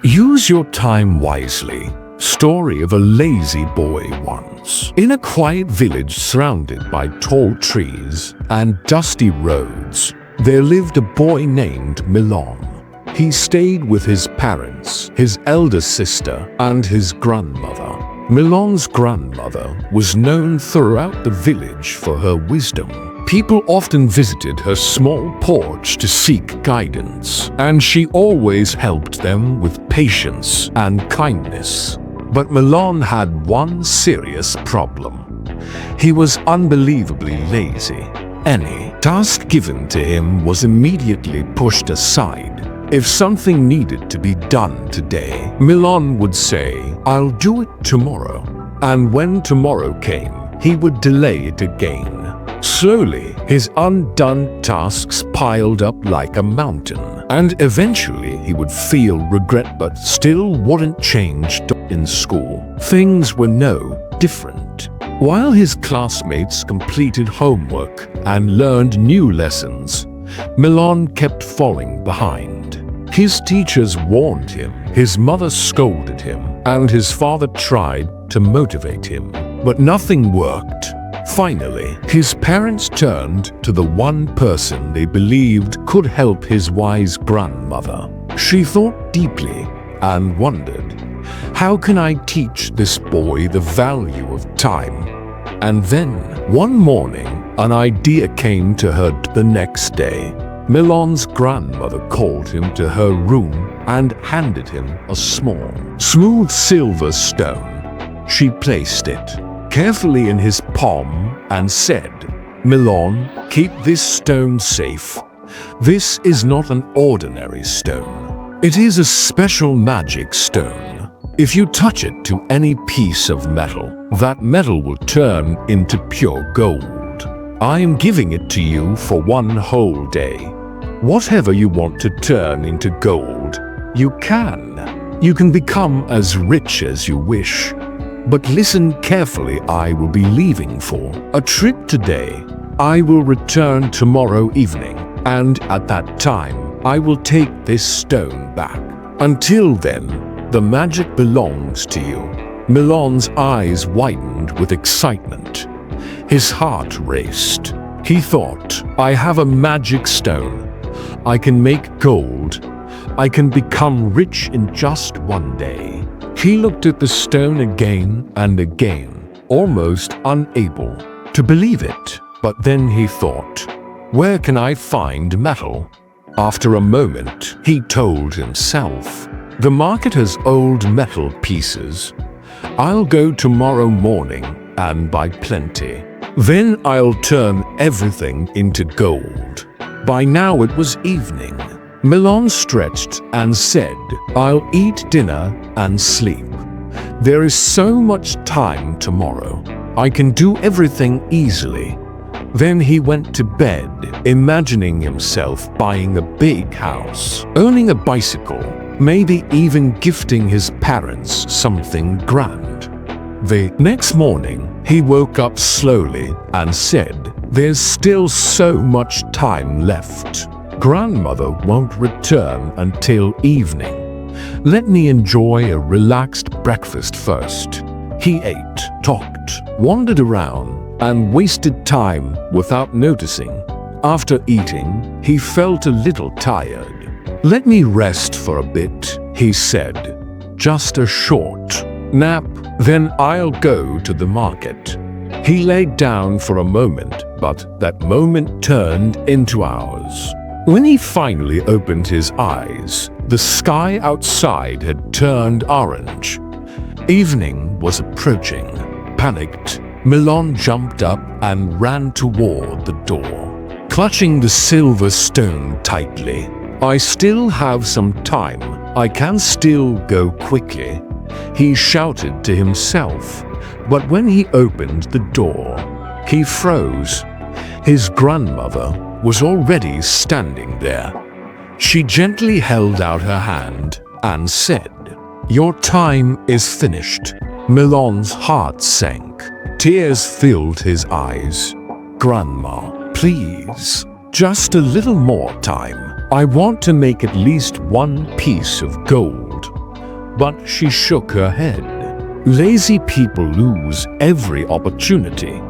Use your time wisely. Story of a lazy boy once. In a quiet village surrounded by tall trees and dusty roads, there lived a boy named Milan. He stayed with his parents, his elder sister, and his grandmother. Milan's grandmother was known throughout the village for her wisdom. People often visited her small porch to seek guidance, and she always helped them with patience and kindness. But Milan had one serious problem. He was unbelievably lazy. Any task given to him was immediately pushed aside. If something needed to be done today, Milan would say, "I'll do it tomorrow." And when tomorrow came, he would delay it again. Slowly, his undone tasks piled up like a mountain, and eventually he would feel regret but still wouldn't change. In school, things were no different. While his classmates completed homework and learned new lessons, Milan kept falling behind. His teachers warned him, his mother scolded him, and his father tried to motivate him, but nothing worked. Finally, his parents turned to the one person they believed could help his wise grandmother. She thought deeply and wondered, how can I teach this boy the value of time? And then, one morning, an idea came to her. The next day, Milan's grandmother called him to her room and handed him a small, smooth silver stone. She placed it carefully in his palm and said, "Milan, keep this stone safe. This is not an ordinary stone. It is a special magic stone. If you touch it to any piece of metal, that metal will turn into pure gold. I am giving it to you for one whole day. Whatever you want to turn into gold, you can. You can become as rich as you wish. But listen carefully, I will be leaving for a trip today. I will return tomorrow evening, and at that time, I will take this stone back. Until then, the magic belongs to you." Milan's eyes widened with excitement. His heart raced. He thought, I have a magic stone. I can make gold. I can become rich in just one day. He looked at the stone again and again, almost unable to believe it. But then he thought, where can I find metal? After a moment, he told himself, the market has old metal pieces. I'll go tomorrow morning and buy plenty. Then I'll turn everything into gold. By now it was evening. Milan stretched and said, I'll eat dinner and sleep. There is so much time tomorrow. I can do everything easily. Then he went to bed, imagining himself buying a big house, owning a bicycle, maybe even gifting his parents something grand. The next morning, he woke up slowly and said, there's still so much time left. Grandmother won't return until evening. Let me enjoy a relaxed breakfast first. He ate, talked, wandered around, and wasted time without noticing. After eating, he felt a little tired. Let me rest for a bit, he said. Just a short nap, then I'll go to the market. He laid down for a moment, but that moment turned into hours. When he finally opened his eyes, the sky outside had turned orange. Evening was approaching. Panicked, Milan jumped up and ran toward the door, clutching the silver stone tightly. I still have some time. I can still go quickly, he shouted to himself. But when he opened the door, he froze. His grandmother was already standing there. She gently held out her hand and said, your time is finished. Milan's heart sank. Tears filled his eyes. Grandma, please, just a little more time. I want to make at least one piece of gold. but she shook her head. Lazy people lose every opportunity.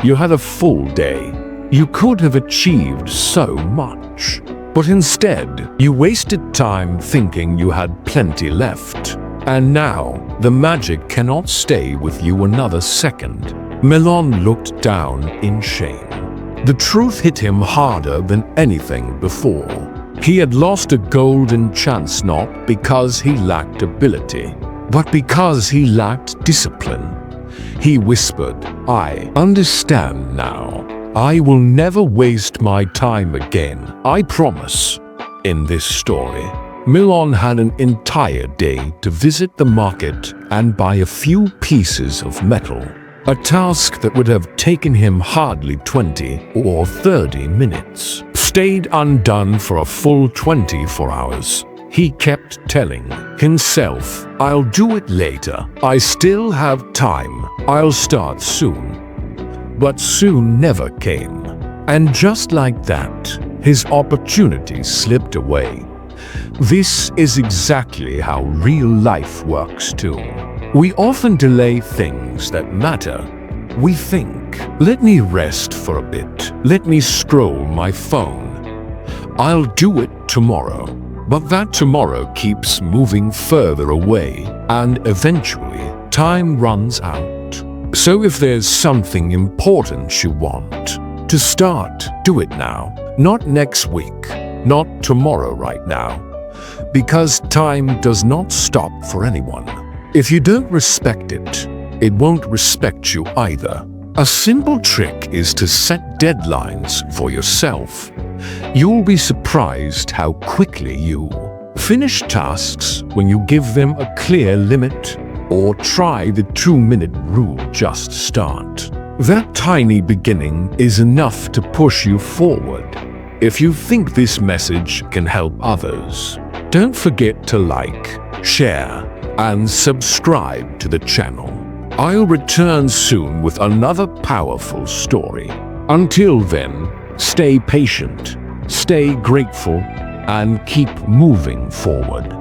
You had a full day. You could have achieved so much. But instead, you wasted time thinking you had plenty left. And now, the magic cannot stay with you another second. Melon looked down in shame. The truth hit him harder than anything before. He had lost a golden chance not because he lacked ability, but because he lacked discipline. He whispered, "I understand now. I will never waste my time again, I promise." In this story, Melon had an entire day to visit the market and buy a few pieces of metal. A task that would have taken him hardly 20 or 30 minutes stayed undone for a full 24 hours. He kept telling himself, "I'll do it later. I still have time. I'll start soon." But soon never came. And just like that, his opportunity slipped away. This is exactly how real life works too. We often delay things that matter. We think, "Let me rest for a bit. Let me scroll my phone. I'll do it tomorrow." But that tomorrow keeps moving further away, and eventually, time runs out. So if there's something important you want to start, do it now. Not next week, not tomorrow right now. Because time does not stop for anyone. If you don't respect it, it won't respect you either. A simple trick is to set deadlines for yourself. You'll be surprised how quickly you finish tasks when you give them a clear limit, or try the 2-minute rule. Just start. That tiny beginning is enough to push you forward. If you think this message can help others, don't forget to like, share, and subscribe to the channel. I'll return soon with another powerful story. Until then, stay patient, stay grateful, and keep moving forward.